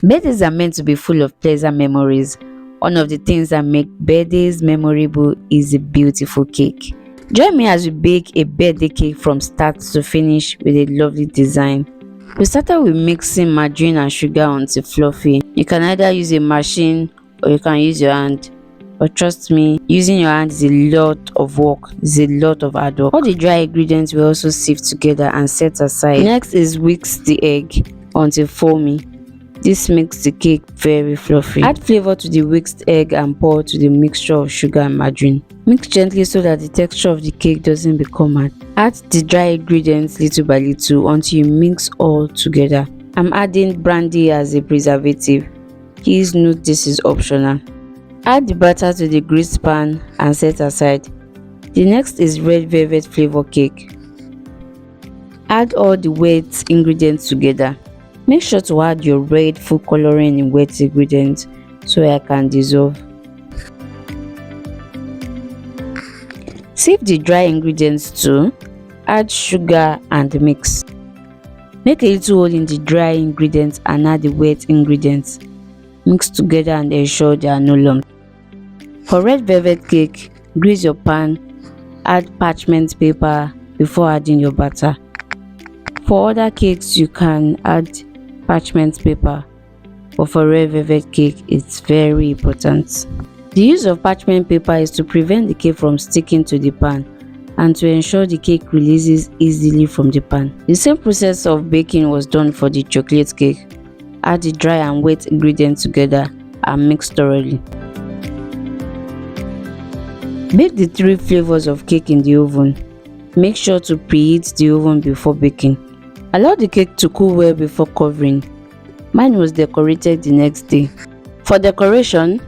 Birthdays are meant to be full of pleasant memories. One of the things that make birthdays memorable is a beautiful cake. Join me as we bake a birthday cake from start to finish with a lovely design. We started with mixing margarine and sugar until fluffy. You can either use a machine or you can use your hand. But trust me, using your hand is a lot of work, is a lot of hard work. All the dry ingredients we also sieve together and set aside. Next is whisk the egg until foamy. This makes the cake very fluffy. Add flavor to the whisked egg and pour to the mixture of sugar and margarine. Mix gently so that the texture of the cake doesn't become hard. Add the dry ingredients little by little until you mix all together. I'm adding brandy as a preservative. Please note this is optional. Add the batter to the greased pan and set aside. The next is red velvet flavor cake. Add all the wet ingredients together. Make sure to add your red food coloring in wet ingredients so it can dissolve. Sieve the dry ingredients too. Add sugar and mix. Make a little hole in the dry ingredients and add the wet ingredients. Mix together and ensure there are no lumps. For red velvet cake, grease your pan. Add parchment paper before adding your batter. For other cakes, you can add parchment paper, but for red velvet cake it's very important. The use of parchment paper is to prevent the cake from sticking to the pan and to ensure the cake releases easily from the pan. The same process of baking was done for the chocolate cake. Add the dry and wet ingredients together and mix thoroughly. Bake the 3 flavors of cake in the oven. Make sure to preheat the oven before baking. Allow the cake to cool well before covering. Mine was decorated the next day. For decoration,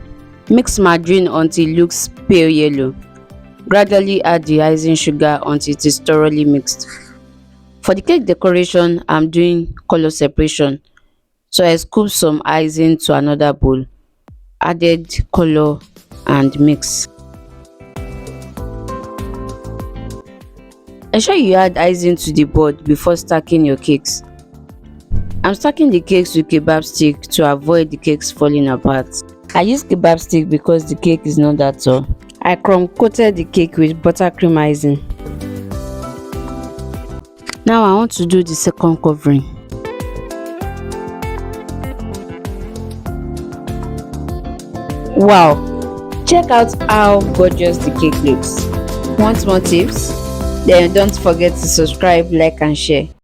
mix margarine until it looks pale yellow. Gradually add the icing sugar until it is thoroughly mixed. For the cake decoration, I'm doing color separation. So I scooped some icing to another bowl, added color and mix. Ensure you add icing to the board before stacking your cakes. I'm stacking the cakes with kebab stick to avoid the cakes falling apart. I use kebab stick because the cake is not that tall. I crumb coated the cake with buttercream icing. Now I want to do the second covering. Wow! Check out how gorgeous the cake looks. Want more tips? Then don't forget to subscribe, like and share.